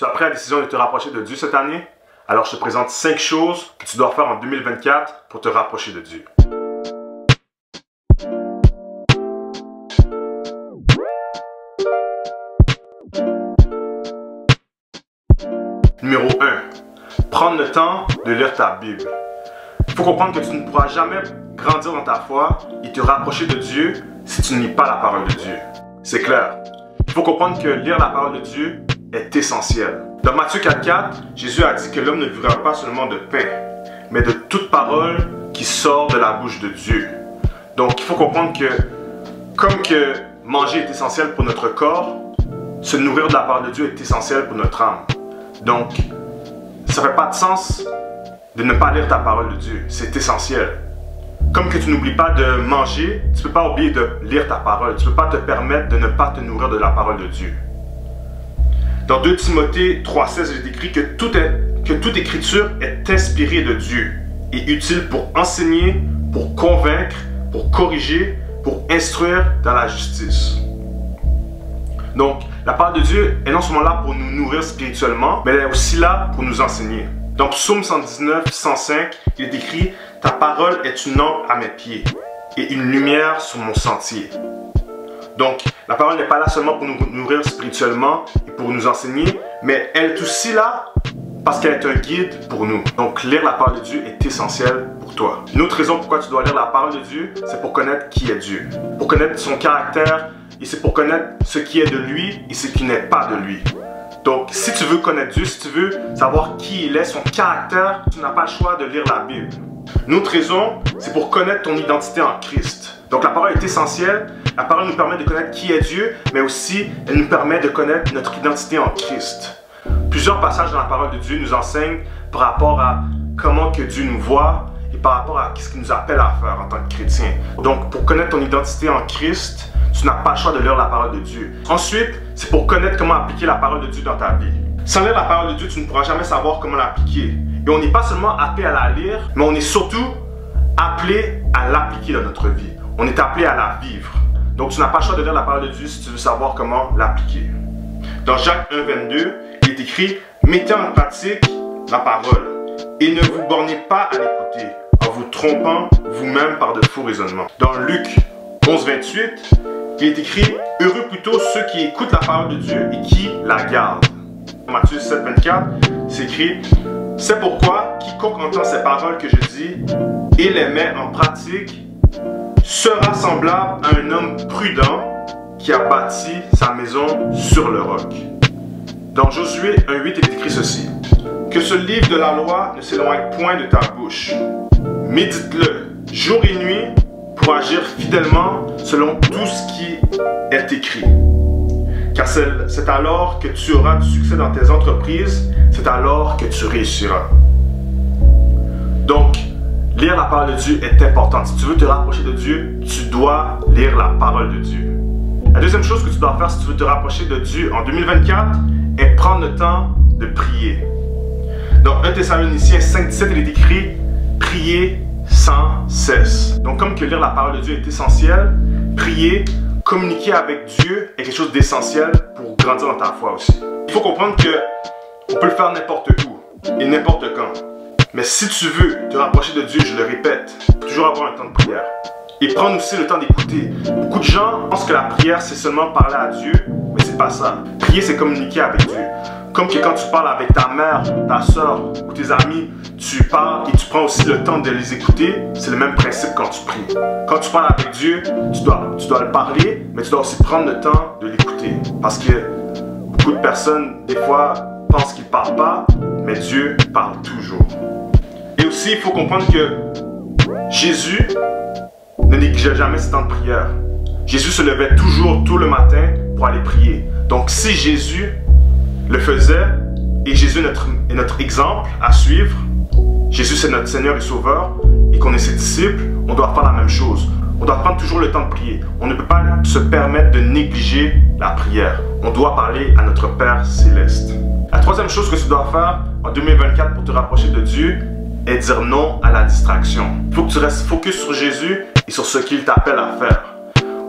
Tu as pris la décision de te rapprocher de Dieu cette année? Alors je te présente 5 choses que tu dois faire en 2024 pour te rapprocher de Dieu. Numéro 1. Prendre le temps de lire ta Bible. Il faut comprendre que tu ne pourras jamais grandir dans ta foi et te rapprocher de Dieu si tu ne lis pas la parole de Dieu. C'est clair. Il faut comprendre que lire la parole de Dieu est essentiel. Dans Matthieu 4,4, Jésus a dit que l'homme ne vivra pas seulement de pain, mais de toute parole qui sort de la bouche de Dieu. Donc il faut comprendre que, comme que manger est essentiel pour notre corps, se nourrir de la parole de Dieu est essentiel pour notre âme. Donc, ça ne fait pas de sens de ne pas lire ta parole de Dieu. C'est essentiel. Comme que tu n'oublies pas de manger, tu ne peux pas oublier de lire ta parole. Tu ne peux pas te permettre de ne pas te nourrir de la parole de Dieu. Dans 2 Timothée 3,16, il est écrit que toute écriture est inspirée de Dieu et utile pour enseigner, pour convaincre, pour corriger, pour instruire dans la justice. Donc, la parole de Dieu est non seulement là pour nous nourrir spirituellement, mais elle est aussi là pour nous enseigner. Dans Psaume 119, 105, il est écrit « Ta parole est une lampe à mes pieds et une lumière sur mon sentier. » Donc, la parole n'est pas là seulement pour nous nourrir spirituellement et pour nous enseigner, mais elle est aussi là parce qu'elle est un guide pour nous. Donc, lire la parole de Dieu est essentiel pour toi. Une autre raison pourquoi tu dois lire la parole de Dieu, c'est pour connaître qui est Dieu, pour connaître son caractère, et c'est pour connaître ce qui est de lui et ce qui n'est pas de lui. Donc, si tu veux connaître Dieu, si tu veux savoir qui il est, son caractère, tu n'as pas le choix de lire la Bible. Une autre raison, c'est pour connaître ton identité en Christ. Donc, la parole est essentielle. La parole nous permet de connaître qui est Dieu, mais aussi, elle nous permet de connaître notre identité en Christ. Plusieurs passages dans la parole de Dieu nous enseignent par rapport à comment que Dieu nous voit et par rapport à ce qu'il nous appelle à faire en tant que chrétien. Donc, pour connaître ton identité en Christ, tu n'as pas le choix de lire la parole de Dieu. Ensuite, c'est pour connaître comment appliquer la parole de Dieu dans ta vie. Sans lire la parole de Dieu, tu ne pourras jamais savoir comment l'appliquer. Et on n'est pas seulement appelé à la lire, mais on est surtout appelé à l'appliquer dans notre vie. On est appelé à la vivre. Donc tu n'as pas le choix de lire la parole de Dieu si tu veux savoir comment l'appliquer. Dans Jacques 1,22, il est écrit « Mettez en pratique la parole et ne vous bornez pas à l'écouter en vous trompant vous-même par de faux raisonnements. » Dans Luc 11,28, il est écrit « Heureux plutôt ceux qui écoutent la parole de Dieu et qui la gardent. » Dans Matthieu 7,24, c'est écrit « C'est pourquoi quiconque entend ces paroles que je dis et les met en pratique sera semblable à un homme prudent qui a bâti sa maison sur le roc. » Dans Josué 1,8, il est écrit ceci « Que ce livre de la loi ne s'éloigne point de ta bouche. Médite-le jour et nuit pour agir fidèlement selon tout ce qui est écrit. Car c'est alors que tu auras du succès dans tes entreprises, c'est alors que tu réussiras. » Donc, lire la parole de Dieu est important. Si tu veux te rapprocher de Dieu, tu dois lire la parole de Dieu. La deuxième chose que tu dois faire si tu veux te rapprocher de Dieu en 2024 est prendre le temps de prier. Dans 1 Thessaloniciens 5,17, il est écrit « Priez sans cesse. » Donc comme que lire la parole de Dieu est essentiel, prier, communiquer avec Dieu est quelque chose d'essentiel pour grandir dans ta foi aussi. Il faut comprendre qu'on peut le faire n'importe où et n'importe quand. Mais si tu veux te rapprocher de Dieu, je le répète, il faut toujours avoir un temps de prière. Et prendre aussi le temps d'écouter. Beaucoup de gens pensent que la prière, c'est seulement parler à Dieu, mais c'est pas ça. Prier, c'est communiquer avec Dieu. Comme que quand tu parles avec ta mère, ta soeur ou tes amis, tu parles et tu prends aussi le temps de les écouter, c'est le même principe quand tu pries. Quand tu parles avec Dieu, tu dois le parler, mais tu dois aussi prendre le temps de l'écouter. Parce que beaucoup de personnes, des fois, pensent qu'ils ne parlent pas, mais Dieu parle toujours. Et aussi, il faut comprendre que Jésus ne négligeait jamais ses temps de prière. Jésus se levait toujours tôt le matin pour aller prier. Donc si Jésus le faisait, et Jésus est notre exemple à suivre, Jésus c'est notre Seigneur et Sauveur, et qu'on est ses disciples, on doit faire la même chose. On doit prendre toujours le temps de prier. On ne peut pas se permettre de négliger la prière. On doit parler à notre Père Céleste. La troisième chose que tu dois faire en 2024 pour te rapprocher de Dieu est dire non à la distraction. Il faut que tu restes focus sur Jésus et sur ce qu'il t'appelle à faire.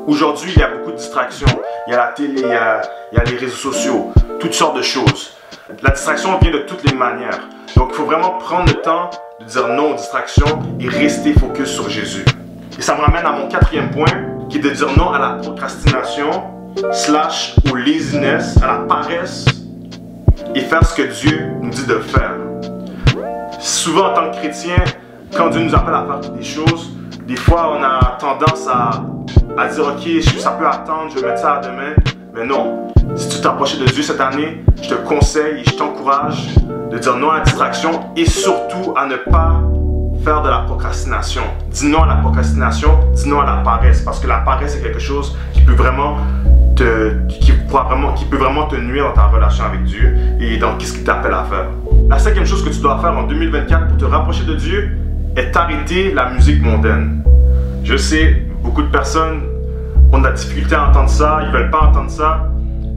Aujourd'hui, il y a beaucoup de distractions. Il y a la télé, il y a les réseaux sociaux, toutes sortes de choses. La distraction vient de toutes les manières. Donc il faut vraiment prendre le temps de dire non aux distractions et rester focus sur Jésus. Et ça me ramène à mon quatrième point, qui est de dire non à la procrastination, / au laziness, à la paresse, et faire ce que Dieu nous dit de faire. Souvent en tant que chrétien, quand Dieu nous appelle à faire des choses, des fois on a tendance à dire ok, ça peut attendre, je vais mettre ça à demain. Mais non, si tu t'approches de Dieu cette année, je te conseille et je t'encourage de dire non à la distraction et surtout à ne pas faire de la procrastination. Dis non à la procrastination, dis non à la paresse, parce que la paresse est quelque chose qui peut vraiment te nuire dans ta relation avec Dieu et dans ce qu'il t'appelle à faire. La cinquième chose que tu dois faire en 2024 pour te rapprocher de Dieu est arrêter la musique mondaine. Je sais, beaucoup de personnes ont de la difficulté à entendre ça, ils ne veulent pas entendre ça,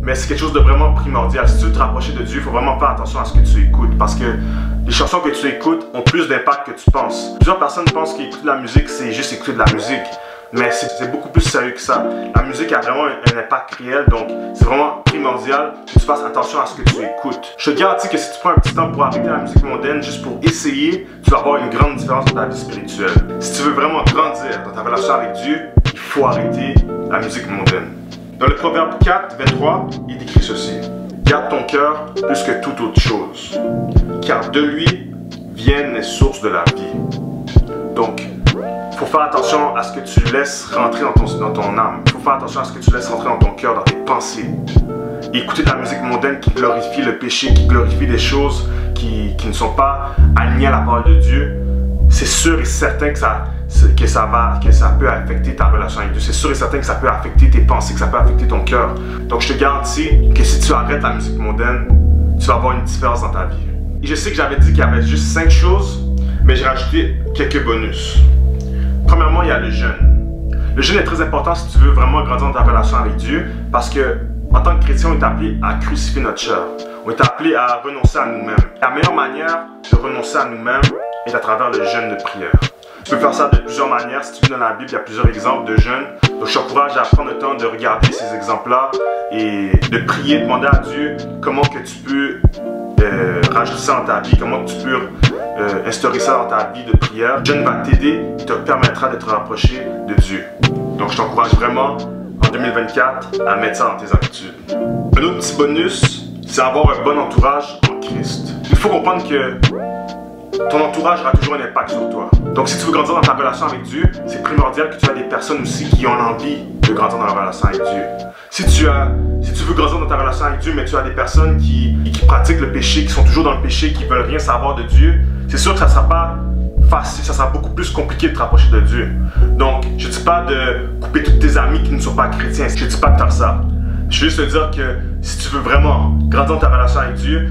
mais c'est quelque chose de vraiment primordial. Si tu veux te rapprocher de Dieu, il faut vraiment faire attention à ce que tu écoutes, parce que les chansons que tu écoutes ont plus d'impact que tu penses. Plusieurs personnes pensent qu'écouter de la musique, c'est juste écouter de la musique, mais c'est beaucoup plus sérieux que ça. La musique a vraiment un impact réel, donc c'est vraiment primordial que tu fasses attention à ce que tu écoutes. Je te garantis que si tu prends un petit temps pour arrêter la musique mondaine, juste pour essayer, tu vas avoir une grande différence dans ta vie spirituelle. Si tu veux vraiment grandir dans ta relation avec Dieu, il faut arrêter la musique mondaine. Dans le Proverbe 4, 23, il décrit ceci. Garde ton cœur plus que toute autre chose, car de lui viennent les sources de la vie. Donc, il faut faire attention à ce que tu laisses rentrer dans ton âme. Il faut faire attention à ce que tu laisses rentrer dans ton cœur, dans tes pensées. Et écouter de la musique mondaine qui glorifie le péché, qui glorifie des choses qui ne sont pas alignées à la parole de Dieu, c'est sûr et certain que ça peut affecter ta relation avec Dieu. C'est sûr et certain que ça peut affecter tes pensées, que ça peut affecter ton cœur. Donc je te garantis que si tu arrêtes la musique mondaine, tu vas avoir une différence dans ta vie. Et je sais que j'avais dit qu'il y avait juste 5 choses, mais j'ai rajouté quelques bonus. Premièrement, il y a le jeûne. Le jeûne est très important si tu veux vraiment grandir dans ta relation avec Dieu, parce que en tant que chrétien, on est appelé à crucifier notre chair. On est appelé à renoncer à nous-mêmes. La meilleure manière de renoncer à nous-mêmes est à travers le jeûne de prière. Tu peux faire ça de plusieurs manières. Si tu vis dans la Bible, il y a plusieurs exemples de jeûne. Donc je t'encourage à prendre le temps de regarder ces exemples-là et de prier, demander à Dieu comment que tu peux rajouter ça dans ta vie, comment que tu peux instaurer ça dans ta vie de prière. Le jeûne va t'aider et te permettra d'être rapproché de Dieu. Donc je t'encourage vraiment en 2024 à mettre ça dans tes habitudes. Un autre petit bonus, c'est avoir un bon entourage en Christ. Il faut comprendre que ton entourage aura toujours un impact sur toi. Donc si tu veux grandir dans ta relation avec Dieu, c'est primordial que tu aies des personnes aussi qui ont l'envie de grandir dans la relation avec Dieu. Si tu veux grandir dans ta relation avec Dieu, mais tu as des personnes qui pratiquent le péché, qui sont toujours dans le péché, qui veulent rien savoir de Dieu, c'est sûr que ça ne sera pas facile, ça sera beaucoup plus compliqué de te rapprocher de Dieu. Donc je ne dis pas de couper tous tes amis qui ne sont pas chrétiens, je ne dis pas de faire ça. Je veux juste te dire que si tu veux vraiment grandir dans ta relation avec Dieu,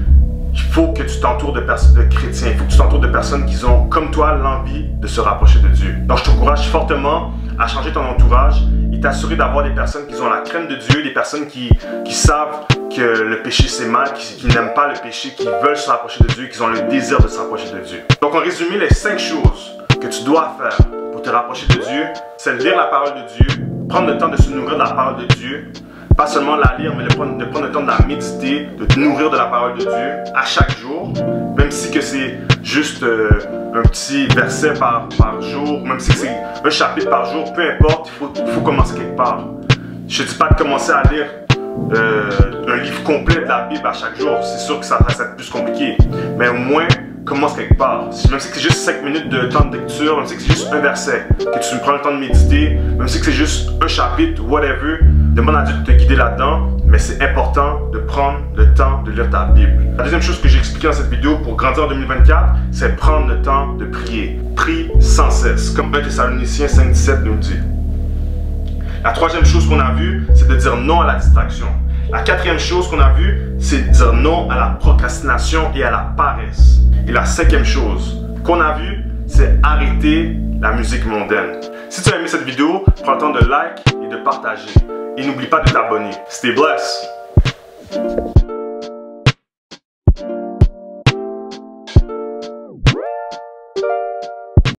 il faut que tu t'entoures de chrétiens, il faut que tu t'entoures de personnes qui ont, comme toi, l'envie de se rapprocher de Dieu. Donc je t'encourage fortement à changer ton entourage et t'assurer d'avoir des personnes qui ont la crainte de Dieu, des personnes qui savent que le péché c'est mal, qui n'aiment pas le péché, qui veulent se rapprocher de Dieu, qui ont le désir de se rapprocher de Dieu. Donc en résumé, les 5 choses que tu dois faire pour te rapprocher de Dieu, c'est de lire la parole de Dieu, prendre le temps de se nourrir de la parole de Dieu, pas seulement la lire, mais de prendre le temps de la méditer, de te nourrir de la parole de Dieu à chaque jour, même si que c'est juste un petit verset par jour, même si c'est un chapitre par jour, peu importe, il faut commencer quelque part. Je ne dis pas de commencer à lire un livre complet de la Bible à chaque jour, c'est sûr que ça va être plus compliqué, mais au moins commence quelque part. Même si c'est juste 5 minutes de temps de lecture, même si c'est juste un verset, que tu prends le temps de méditer, même si c'est juste un chapitre, whatever, demande à Dieu de te guider là-dedans, mais c'est important de prendre le temps de lire ta Bible. La deuxième chose que j'ai expliqué dans cette vidéo pour grandir en 2024, c'est prendre le temps de prier. Prie sans cesse, comme 1 Thessaloniciens 5,17 nous le dit. La troisième chose qu'on a vue, c'est de dire non à la distraction. La quatrième chose qu'on a vue, c'est de dire non à la procrastination et à la paresse. Et la cinquième chose qu'on a vue, c'est arrêter la musique mondaine. Si tu as aimé cette vidéo, prends le temps de like et de partager. Et n'oublie pas de t'abonner. Stay blessed!